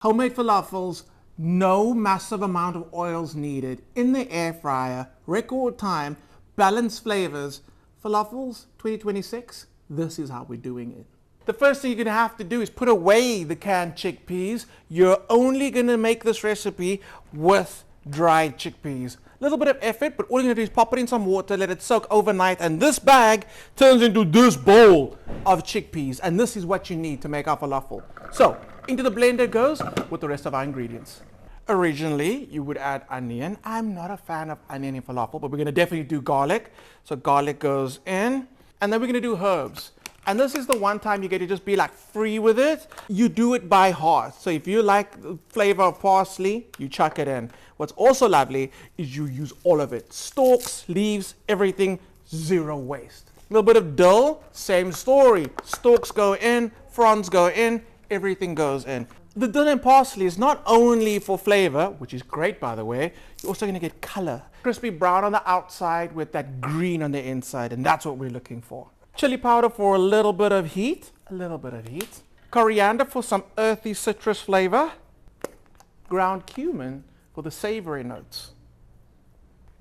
Homemade falafels, no massive amount of oils needed, in the air fryer, record time, balanced flavors. Falafels 2026, this is how we're doing it. The first thing you're gonna have to do is put away the canned chickpeas. You're only gonna make this recipe with dried chickpeas. A little bit of effort, but all you're gonna do is pop it in some water, let it soak overnight, and this bag turns into this bowl of chickpeas. And this is what you need to make our falafel. So, into the blender it goes with the rest of our ingredients. Originally, you would add onion. I'm not a fan of onion in falafel, but we're gonna definitely do garlic. So garlic goes in, and then we're gonna do herbs. And this is the one time you get to just be like free with it. You do it by heart. So if you like the flavor of parsley, you chuck it in. What's also lovely is you use all of it. Stalks, leaves, everything, zero waste. A little bit of dill, same story. Stalks go in, fronds go in, everything goes in. The dill and parsley is not only for flavor, which is great by the way, you're also gonna get color. Crispy brown on the outside with that green on the inside, and that's what we're looking for. Chili powder for a little bit of heat, Coriander for some earthy citrus flavor. Ground cumin for the savory notes.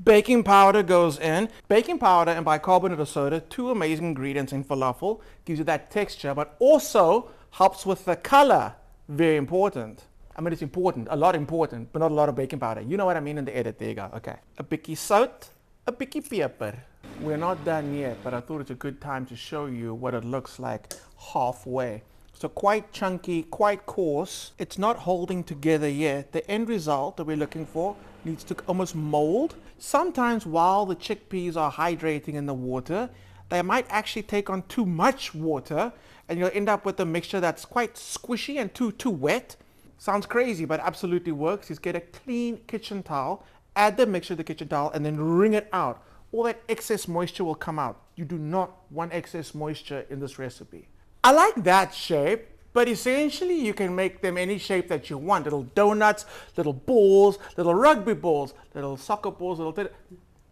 Baking powder goes in. Baking powder and bicarbonate of soda, two amazing ingredients in falafel. Gives you that texture, but also helps with the color. Very important. I mean, it's important, a lot important, but not a lot of baking powder. You know what I mean in the edit. There you go. Okay. A bikkie salt, a bikkie pepper. We're not done yet, but I thought it's a good time to show you what it looks like halfway. So quite chunky, quite coarse. It's not holding together yet. The end result that we're looking for needs to almost mold. Sometimes while the chickpeas are hydrating in the water, they might actually take on too much water, and you'll end up with a mixture that's quite squishy and too wet. Sounds crazy, but absolutely works. Just get a clean kitchen towel, add the mixture to the kitchen towel, and then wring it out. All that excess moisture will come out. You do not want excess moisture in this recipe. I like that shape, but essentially you can make them any shape that you want. Little donuts, little balls, little rugby balls, little soccer balls,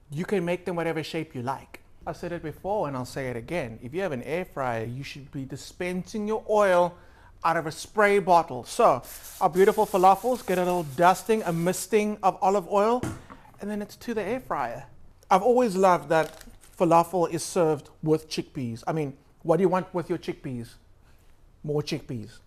you can make them whatever shape you like. I've said it before and I'll say it again. If you have an air fryer, you should be dispensing your oil out of a spray bottle. So our beautiful falafels get a little dusting, a misting of olive oil, and then it's to the air fryer. I've always loved that falafel is served with chickpeas. I mean, what do you want with your chickpeas? More chickpeas.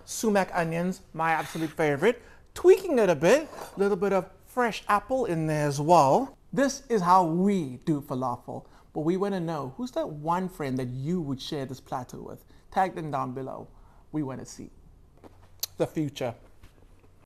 Sumac onions, my absolute favorite. Tweaking it a bit, a little bit of fresh apple in there as well. This is how we do falafel. But we want to know, who's that one friend that you would share this platter with? Tag them down below. We want to see the future.